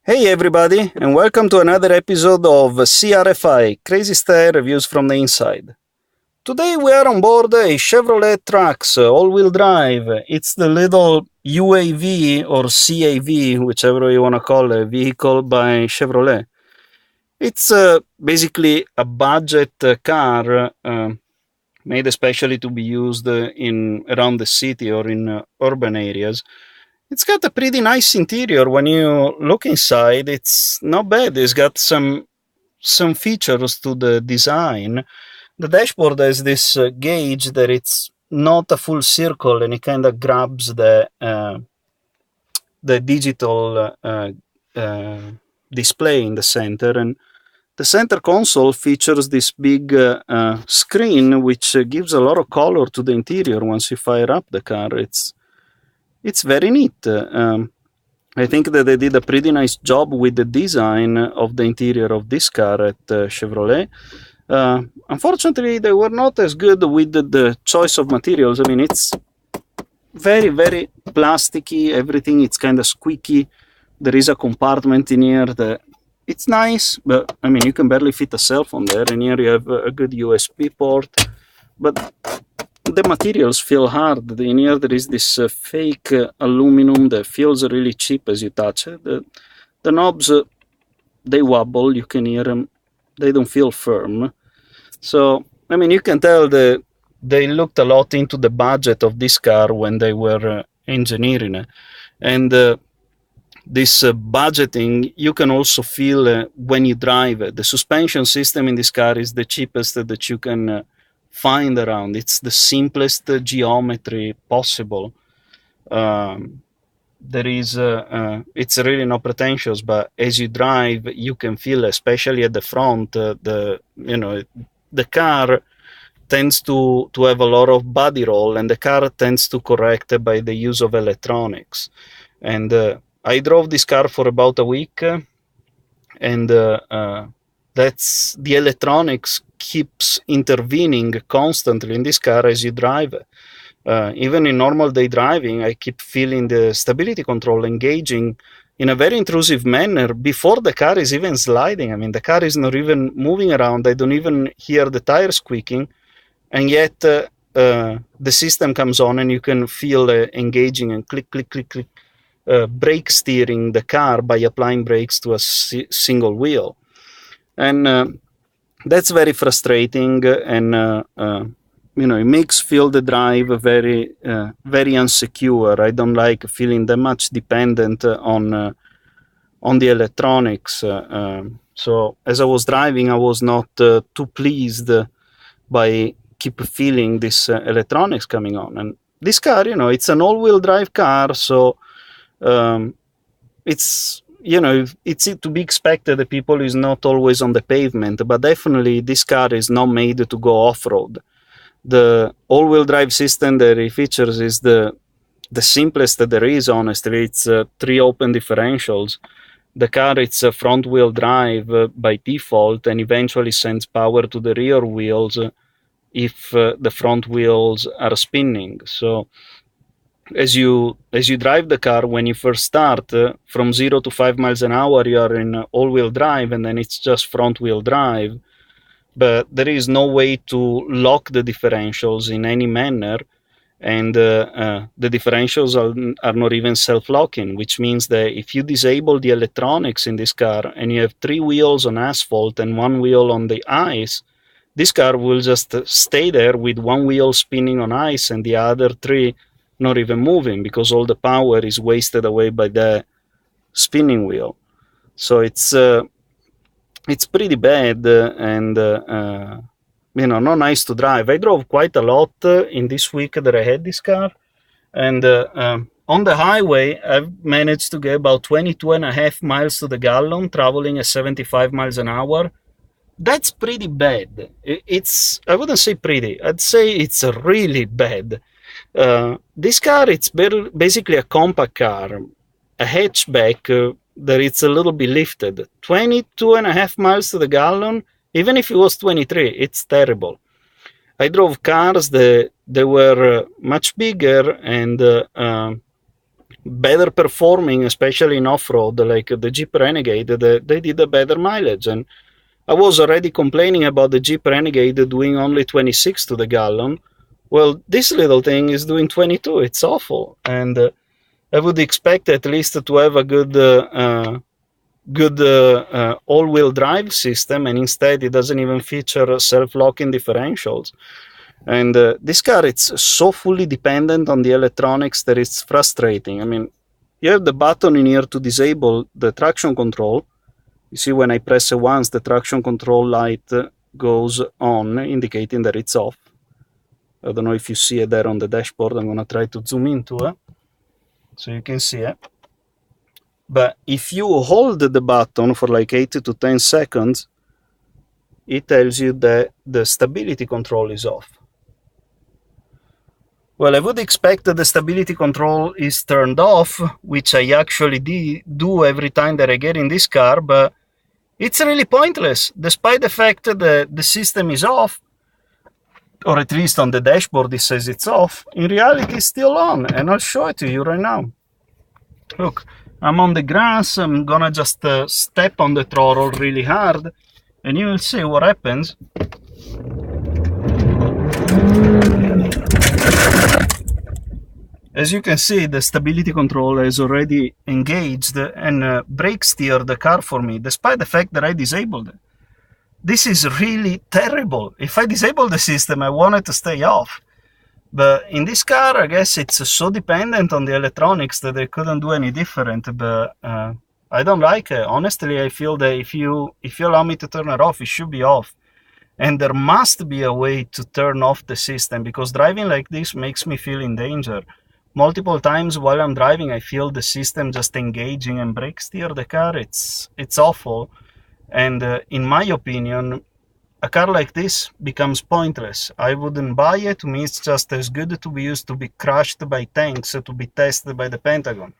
Hey everybody, and welcome to another episode of CRFI, Crazy Style Reviews from the Inside. Today we are on board a Chevrolet Trax all-wheel drive. It's the little UAV or CAV, whichever you want to call it, vehicle by Chevrolet. It's basically a budget car made especially to be used in around the city or in urban areas. It's got a pretty nice interior. When you look inside, it's not bad. It's got some features to the design. The dashboard has this gauge that it's not a full circle, and it kind of grabs the digital display in the center. And the center console features this big screen, which gives a lot of color to the interior. Once you fire up the car, it's very neat. I think that they did a pretty nice job with the design of the interior of this car at Chevrolet. Unfortunately, they were not as good with the choice of materials. I mean, it's very, very plasticky. Everything, it's kind of squeaky. There is a compartment in here that it's nice, but I mean, you can barely fit a cell phone there. And here you have a good USB port, but the materials feel hard. In here there is this fake aluminum that feels really cheap as you touch it. The knobs, they wobble, you can hear them, they don't feel firm. So, I mean, you can tell that they looked a lot into the budget of this car when they were engineering it. And this budgeting, you can also feel when you drive it. The suspension system in this car is the cheapest that you can find around. It's the simplest geometry possible. There is it's really not pretentious, but as you drive, you can feel, especially at the front, the car tends to have a lot of body roll, and the car tends to correct it by the use of electronics. And I drove this car for about a week, and that's the electronics keeps intervening constantly in this car as you drive. Even in normal day driving, I keep feeling the stability control engaging in a very intrusive manner before the car is even sliding. I mean, the car is not even moving around. I don't even hear the tires squeaking, and yet the system comes on and you can feel engaging and click, click, click, click, brake steering the car by applying brakes to a single wheel. And that's very frustrating, and it makes feel the drive very, very unsecure. I don't like feeling that much dependent on the electronics. So as I was driving, I was not too pleased by keep feeling this electronics coming on. And this car, it's an all-wheel drive car, so it's to be expected that people is not always on the pavement, but definitely this car is not made to go off-road. The all-wheel drive system that it features is the simplest that there is, honestly. It's 3 open differentials. The car, it's a front-wheel drive by default, and eventually sends power to the rear wheels if the front wheels are spinning. So as you drive the car, when you first start, from 0 to 5 miles an hour, you are in all-wheel drive, and then it's just front-wheel drive. But there is no way to lock the differentials in any manner, and the differentials are not even self-locking, which means that if you disable the electronics in this car and you have 3 wheels on asphalt and 1 wheel on the ice, this car will just stay there with 1 wheel spinning on ice and the other 3 not even moving, because all the power is wasted away by the spinning wheel. So it's pretty bad, and not nice to drive. I drove quite a lot in this week that I had this car, and on the highway I've managed to get about 22.5 miles to the gallon, traveling at 75 miles an hour. That's pretty bad. I wouldn't say pretty, I'd say it's really bad. This car, it's basically a compact car, a hatchback that it's a little bit lifted. 22.5 miles to the gallon, even if it was 23, it's terrible. I drove cars that were much bigger and better performing, especially in off-road, like the Jeep Renegade, they did a better mileage. And I was already complaining about the Jeep Renegade doing only 26 to the gallon. Well, this little thing is doing 22. It's awful. And I would expect at least to have a good all-wheel drive system, and instead it doesn't even feature self-locking differentials. And this car, it's so fully dependent on the electronics that it's frustrating. I mean, you have the button in here to disable the traction control. You see, when I press it once, the traction control light goes on, indicating that it's off. I don't know if you see it there on the dashboard. I'm going to try to zoom into it so you can see it. But if you hold the button for like 8 to 10 seconds, it tells you that the stability control is off. Well, I would expect that the stability control is turned off, which I actually do every time that I get in this car, but it's really pointless. Despite the fact that the system is off, or at least on the dashboard it says it's off, in reality it's still on, and I'll show it to you right now. Look, I'm on the grass, I'm gonna just step on the throttle really hard, and you will see what happens. As you can see, the stability control is already engaged and brake steered the car for me, despite the fact that I disabled it. This is really terrible. If I disable the system, I want it to stay off. But in this car, I guess it's so dependent on the electronics that they couldn't do any different. But I don't like it. Honestly, I feel that if you allow me to turn it off, it should be off. And there must be a way to turn off the system, because driving like this makes me feel in danger. Multiple times while I'm driving, I feel the system just engaging and brake steer the car. It's awful. And in my opinion, a car like this becomes pointless. I wouldn't buy it. To me, it's just as good to be used to be crushed by tanks, to be tested by the Pentagon.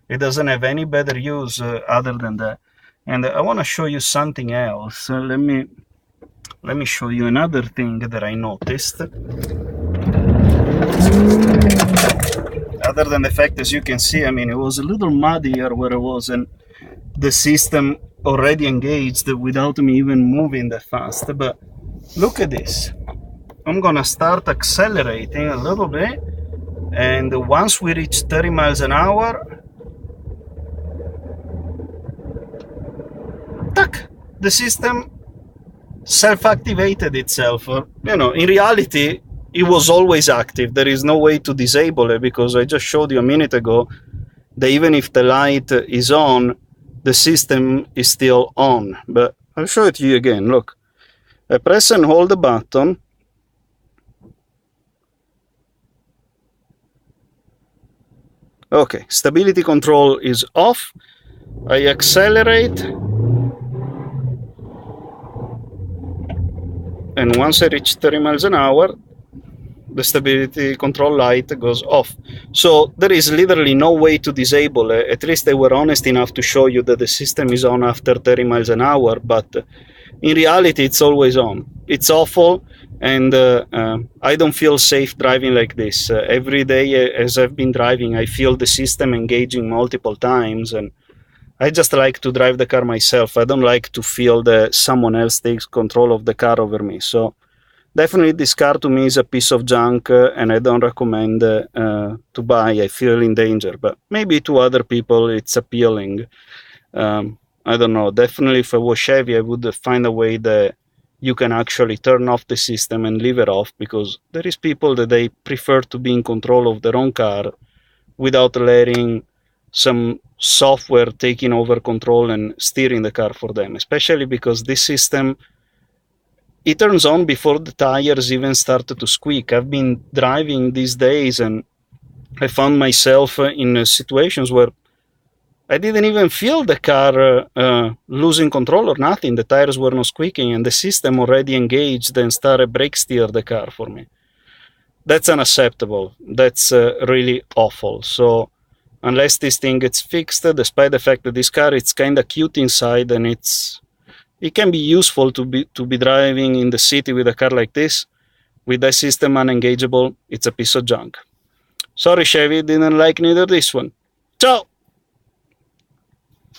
It doesn't have any better use other than that. And I want to show you something else. Let me show you another thing that I noticed. Other than the fact, as you can see, I mean, it was a little muddier where it was, and the system already engaged without me even moving that fast. But look at this. I'm gonna start accelerating a little bit, and once we reach 30 miles an hour, tack, the system self-activated itself. You know, in reality, it was always active. There is no way to disable it, because I just showed you a minute ago that even if the light is on, the system is still on. But I'll show it to you again. Look, I press and hold the button. Okay, stability control is off. I accelerate. And once I reach 30 miles an hour, the stability control light goes off. So there is literally no way to disable it. At least they were honest enough to show you that the system is on after 30 miles an hour, but in reality it's always on. It's awful, and I don't feel safe driving like this. Every day as I've been driving, I feel the system engaging multiple times, and I just like to drive the car myself. I don't like to feel that someone else takes control of the car over me. So definitely this car to me is a piece of junk, and I don't recommend to buy. I feel in danger, but maybe to other people it's appealing. I don't know. Definitely if I was Chevy, I would find a way that you can actually turn off the system and leave it off, because there is people that they prefer to be in control of their own car without letting some software taking over control and steering the car for them, especially because this system, it turns on before the tires even started to squeak. I've been driving these days, and I found myself in situations where I didn't even feel the car losing control or nothing. The tires were not squeaking, and the system already engaged and started brake steer the car for me. That's unacceptable. That's really awful. So unless this thing gets fixed, despite the fact that this car, it's kind of cute inside, and it can be useful to be driving in the city with a car like this. With that system unengageable, it's a piece of junk. Sorry, Chevy, didn't like neither this one. Ciao!